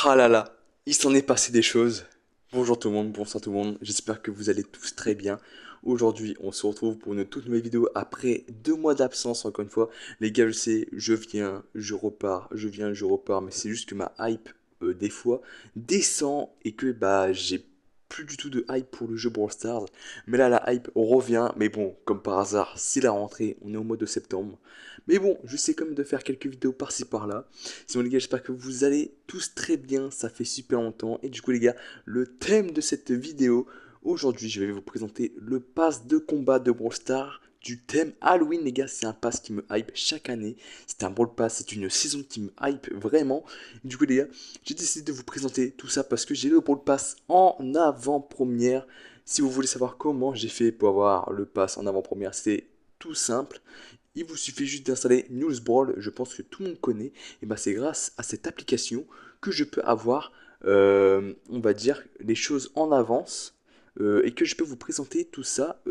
Ah là là, il s'en est passé des choses. Bonjour tout le monde, bonsoir tout le monde, j'espère que vous allez tous très bien. Aujourd'hui, on se retrouve pour une toute nouvelle vidéo après 2 mois d'absence, encore une fois. Les gars, je sais, je viens, je repars, je viens, je repars, mais c'est juste que ma hype, des fois, descend et que bah j'ai plus du tout de hype pour le jeu Brawl Stars. Mais là, la hype revient, mais bon, comme par hasard, c'est la rentrée, on est au mois de septembre. Mais bon, je sais quand même de faire quelques vidéos par-ci par-là. Sinon les gars, j'espère que vous allez tous très bien, ça fait super longtemps. Et du coup les gars, le thème de cette vidéo, aujourd'hui je vais vous présenter le pass de combat de Brawl Stars du thème Halloween les gars. C'est un pass qui me hype chaque année. C'est un Brawl Pass, c'est une saison qui me hype vraiment. Et du coup les gars, j'ai décidé de vous présenter tout ça parce que j'ai le Brawl Pass en avant-première. Si vous voulez savoir comment j'ai fait pour avoir le pass en avant-première, c'est tout simple. Il vous suffit juste d'installer Newsbrawl, je pense que tout le monde connaît. Et bah c'est grâce à cette application que je peux avoir, on va dire, les choses en avance et que je peux vous présenter tout ça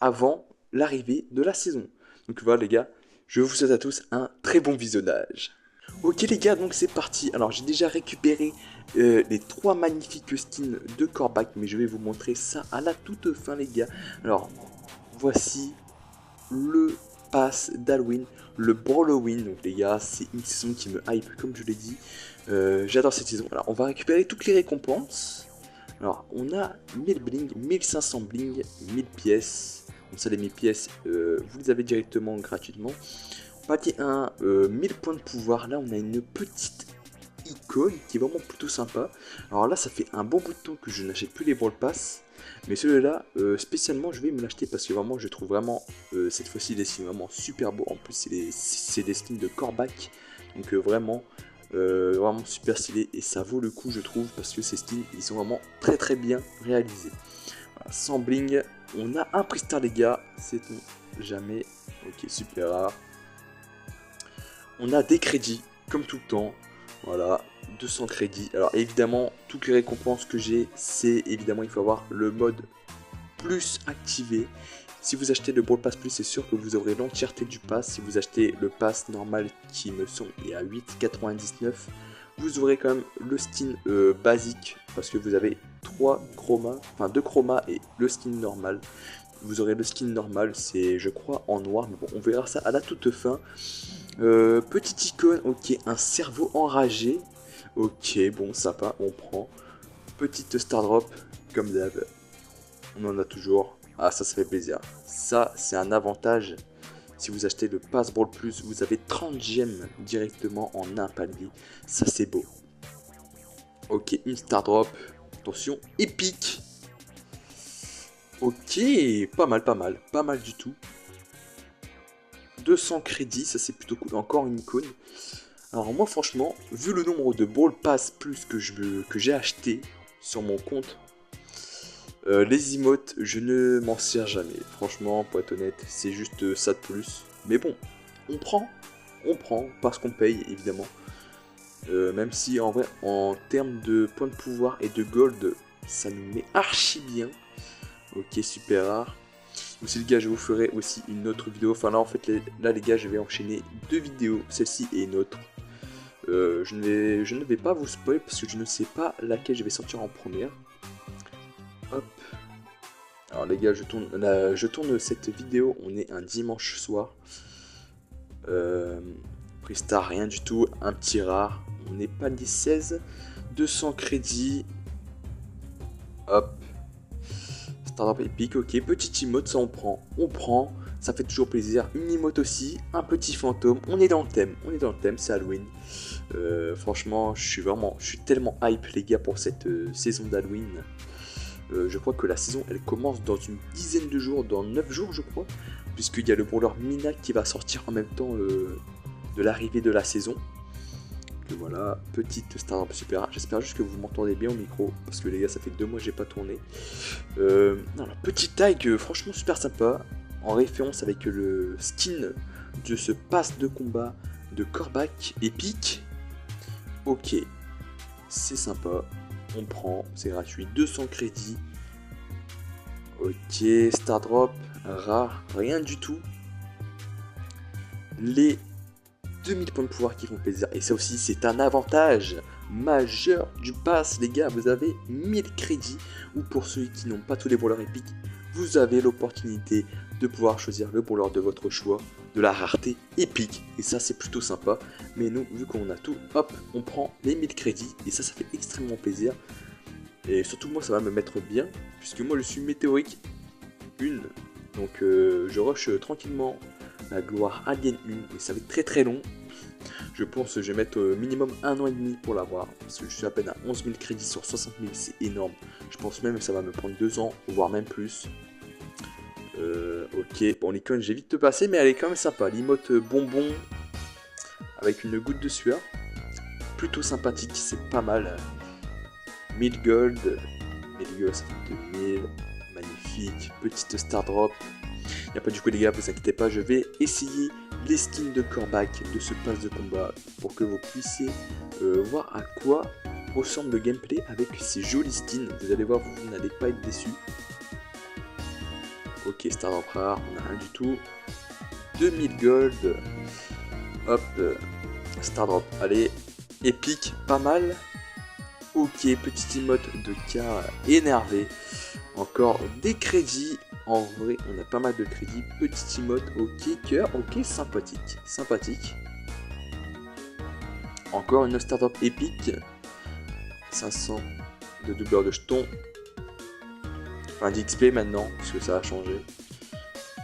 avant l'arrivée de la saison. Donc voilà les gars, je vous souhaite à tous un très bon visionnage. Ok les gars, donc c'est parti. Alors j'ai déjà récupéré les 3 magnifiques skins de Corbac, mais je vais vous montrer ça à la toute fin les gars. Alors voici le pass d'Halloween, le Brawloween. Donc les gars, c'est une saison qui me hype comme je l'ai dit. J'adore cette saison. Alors on va récupérer toutes les récompenses. Alors on a 1000 bling, 1500 bling, 1000 pièces. Comme ça les 1000 pièces, vous les avez directement gratuitement. Palier 1, 1000 points de pouvoir. Là on a une petite icône qui est vraiment plutôt sympa. Alors là ça fait un bon bout de temps que je n'achète plus les Brawl Pass. Mais celui-là, spécialement, je vais me l'acheter parce que vraiment, je trouve vraiment cette fois-ci les skins vraiment super beaux. En plus, c'est des skins de Corbac, donc vraiment super stylé et ça vaut le coup, je trouve, parce que ces skins, ils sont vraiment très très bien réalisés. Voilà, sans bling, on a un prix star les gars, c'est tout, jamais. Ok, super rare. On a des crédits, comme tout le temps. Voilà, 200 crédits. Alors évidemment, toutes les récompenses que j'ai, c'est évidemment, il faut avoir le mode plus activé. Si vous achetez le Brawl Pass Plus, c'est sûr que vous aurez l'entièreté du pass. Si vous achetez le pass normal qui me semble est à 8,99, vous aurez quand même le skin basique parce que vous avez 3 chromas, enfin 2 chromas et le skin normal. Vous aurez le skin normal, c'est je crois en noir, mais bon, on verra ça à la toute fin. Petite icône, ok, un cerveau enragé. Ok, bon, sympa, on prend. Petite star drop, comme d'hab. On en a toujours. Ah, ça fait plaisir. Ça, c'est un avantage. Si vous achetez le Pass Brawl Plus, vous avez 30 gemmes directement en un palier. Ça, c'est beau. Ok, une star drop. Attention, épique. Ok, pas mal, pas mal. Pas mal du tout. 200 crédits, ça c'est plutôt cool. Encore une icône. Alors moi franchement, vu le nombre de Brawl Pass Plus que j'ai acheté sur mon compte, les emotes, je ne m'en sers jamais. Franchement, pour être honnête, c'est juste ça de plus. Mais bon, on prend parce qu'on paye évidemment. Même si en vrai, en termes de points de pouvoir et de gold, ça nous met archi bien. Ok, super rare. Aussi les gars, je vous ferai aussi une autre vidéo. Enfin là en fait, là les gars, je vais enchaîner 2 vidéos, celle-ci et une autre. Je ne vais pas vous spoil parce que je ne sais pas laquelle je vais sortir en première. Hop. Alors les gars, je tourne cette vidéo, on est un dimanche soir. Prix star, rien du tout, un petit rare. On est pas les 16, 200 crédits. Hop. Startup épique, ok. Petit emote, ça on prend. Ça fait toujours plaisir. Une emote aussi, un petit fantôme. On est dans le thème, c'est Halloween. Franchement, je suis tellement hype les gars pour cette saison d'Halloween. Je crois que la saison elle commence dans une dizaine de jours, dans 9 jours je crois, puisqu'il y a le brawler Mina qui va sortir en même temps de l'arrivée de la saison. Donc voilà, petite Stardrop super rare. J'espère juste que vous m'entendez bien au micro, parce que les gars ça fait 2 mois que j'ai pas tourné. Petite tag franchement super sympa, en référence avec le skin de ce pass de combat de Corbac épique. Ok, c'est sympa. On prend, c'est gratuit, 200 crédits. Ok, Star Drop, rare, rien du tout. Les 2000 points de pouvoir qui font plaisir. Et ça aussi, c'est un avantage majeur du pass, les gars. Vous avez 1000 crédits, ou pour ceux qui n'ont pas tous les brawlers épiques, vous avez l'opportunité de pouvoir choisir le brawler de votre choix, de la rareté épique. Et ça, c'est plutôt sympa. Mais nous, vu qu'on a tout, hop, on prend les 1000 crédits. Et ça fait extrêmement plaisir. Et surtout, moi, ça va me mettre bien, puisque moi, je suis météorique 1. Donc, je rush tranquillement la gloire Alien 1. Et ça va être très très long. Je pense que je vais mettre minimum 1 an et demi pour l'avoir. Parce que je suis à peine à 11 000 crédits sur 60 000, c'est énorme. Je pense même que ça va me prendre 2 ans, voire même plus. Ok, bon l'icône j'ai vite te passer, mais elle est quand même sympa. L'emote bonbon avec une goutte de sueur. Plutôt sympathique, c'est pas mal. 1000 gold. 1000 gold, ça fait 2000. Magnifique. Petite star drop. Il n'y a pas du coup les gars, vous inquiétez pas, je vais essayer les skins de Corbac de ce pass de combat pour que vous puissiez voir à quoi ressemble le gameplay avec ces jolis skins. Vous allez voir, vous n'allez pas être déçus. Ok, star drop rare, on n'a rien du tout. 2000 gold. Hop, star drop, allez, épique, pas mal. Ok, petit emote de cas énervé. Encore des crédits. En vrai, on a pas mal de crédits. Petit emote, ok, cœur, ok, sympathique. Sympathique. Encore une star drop épique. 500 de doubleur de jetons. Enfin, d'XP maintenant, parce que ça a changé.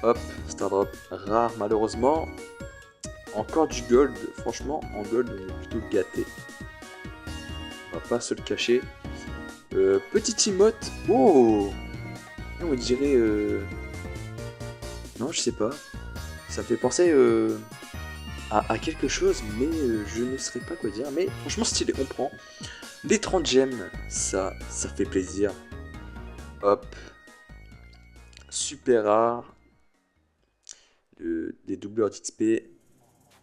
Hop, star drop rare malheureusement. Encore du gold. Franchement, en gold, on est plutôt gâté. On va pas se le cacher. Petit emote. Oh! On dirait... Non, je sais pas. Ça me fait penser à quelque chose, mais je ne saurais pas quoi dire. Mais franchement stylé, on prend. Les 30 gemmes, ça fait plaisir. Hop. Super rare. Des doubleurs d'XP.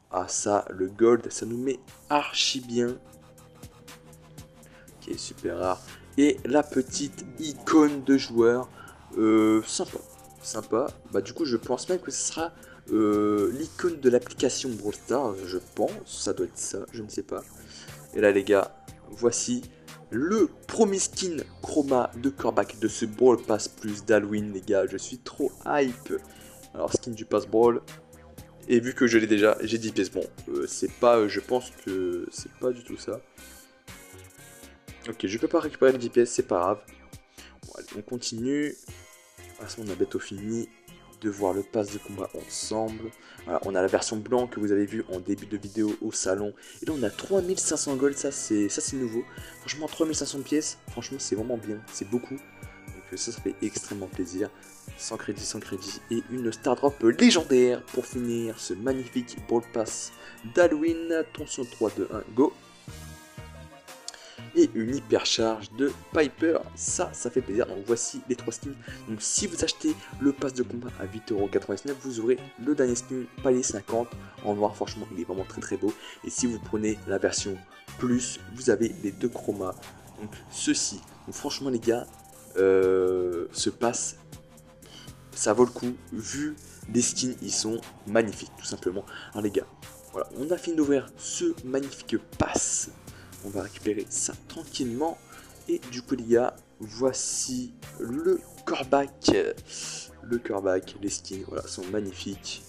Ah ça, le gold, ça nous met archi bien. Ok, super rare. Et la petite icône de joueur. Sympa. Sympa. Bah du coup, je pense même que ce sera l'icône de l'application Brawl Stars, je pense. Ça doit être ça, je ne sais pas. Et là, les gars, voici le premier skin chroma de Corbac de ce Brawl Pass plus d'Halloween, les gars. Je suis trop hype. Alors, skin du Pass Brawl. Et vu que je l'ai déjà, j'ai 10 pièces. Bon, c'est pas, je pense que c'est pas du tout ça. Ok, je peux pas récupérer les 10 pièces, c'est pas grave. Bon, allez, on continue. À ce moment, on a bientôt fini de voir le pass de combat ensemble. Voilà, on a la version blanc que vous avez vu en début de vidéo au salon. Et là, on a 3500 gold, ça c'est nouveau. Franchement, 3500 pièces, franchement, c'est vraiment bien, c'est beaucoup. Donc ça fait extrêmement plaisir. 100 crédits et une star drop légendaire pour finir ce magnifique Brawl Pass d'Halloween. Attention, 3, 2, 1, go! Et une hypercharge de Piper, ça fait plaisir. Donc voici les 3 skins. Donc si vous achetez le pass de combat à 8,99 €, vous aurez le dernier skin palier 50 en noir. Franchement, il est vraiment très beau. Et si vous prenez la version plus, vous avez les 2 chromas. Donc ceci. Donc franchement les gars, ce pass, ça vaut le coup. Vu les skins, ils sont magnifiques tout simplement. Alors les gars, voilà, on a fini d'ouvrir ce magnifique pass. On va récupérer ça tranquillement. Et du coup les gars, voici le Corbac. Le Corbac, les skins, voilà, sont magnifiques.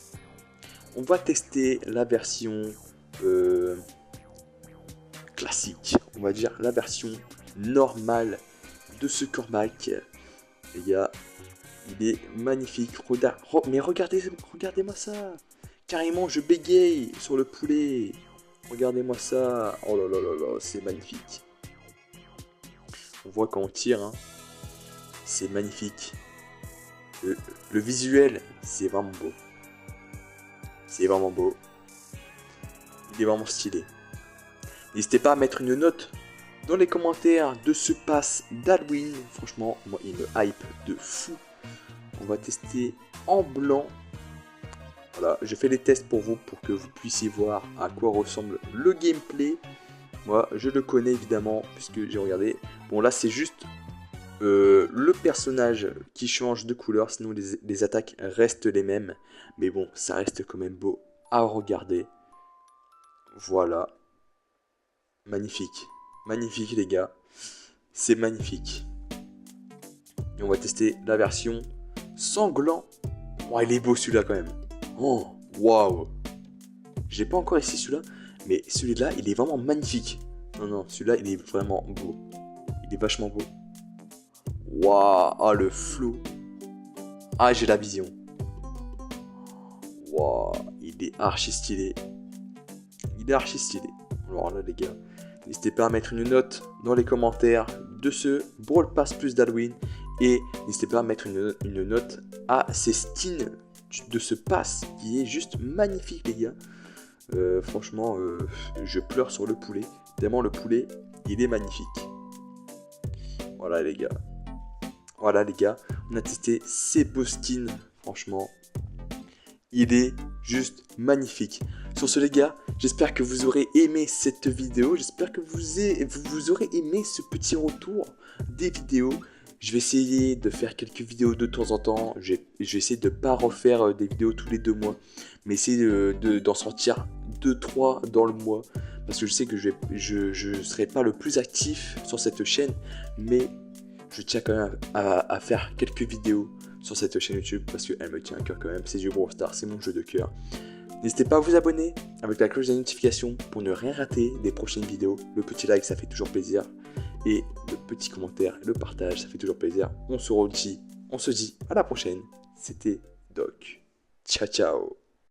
On va tester la version classique. On va dire la version normale de ce Corbac. Les gars, il est magnifique. Mais regardez-moi ça. Carrément, je bégaye sur le poulet. Regardez-moi ça. Oh là là là là, c'est magnifique. On voit quand on tire, hein. C'est magnifique. Le visuel, c'est vraiment beau. C'est vraiment beau. Il est vraiment stylé. N'hésitez pas à mettre une note dans les commentaires de ce pass d'Halloween. Franchement, moi, il me hype de fou. On va tester en blanc. Voilà, je fais les tests pour vous, pour que vous puissiez voir à quoi ressemble le gameplay. Moi, je le connais évidemment, puisque j'ai regardé. Bon, là, c'est juste le personnage qui change de couleur, sinon les attaques restent les mêmes. Mais bon, ça reste quand même beau à regarder. Voilà. Magnifique. Magnifique les gars. C'est magnifique. Et on va tester la version sanglant. Oh, il est beau celui-là quand même. Oh, waouh. J'ai pas encore essayé celui-là, mais celui-là, il est vraiment magnifique. Non, non, celui-là, il est vraiment beau. Il est vachement beau. Waouh, ah le flow. Ah, j'ai la vision. Waouh, il est archi stylé. Il est archi stylé. Alors là, les gars, n'hésitez pas à mettre une note dans les commentaires de ce Brawl Pass plus d'Halloween. Et n'hésitez pas à mettre une note à ces skins de ce pass qui est juste magnifique, les gars. Franchement, je pleure sur le poulet. Tellement le poulet, il est magnifique. Voilà, les gars. Voilà, les gars. On a testé ces beaux skins. Franchement, il est juste magnifique. Sur ce, les gars, j'espère que vous aurez aimé cette vidéo. J'espère que vous aurez aimé ce petit retour des vidéos. Je vais essayer de faire quelques vidéos de temps en temps. Je vais essayer de ne pas refaire des vidéos tous les 2 mois. Mais essayer d'en sortir 2-3 dans le mois. Parce que je sais que je ne serai pas le plus actif sur cette chaîne. Mais je tiens quand même à faire quelques vidéos sur cette chaîne YouTube. Parce qu'elle me tient à cœur quand même. C'est du Brawl Stars, c'est mon jeu de cœur. N'hésitez pas à vous abonner avec la cloche des notifications pour ne rien rater des prochaines vidéos. Le petit like, ça fait toujours plaisir. Et le petit commentaire, le partage, ça fait toujours plaisir. On se dit à la prochaine. C'était Doc. Ciao, ciao.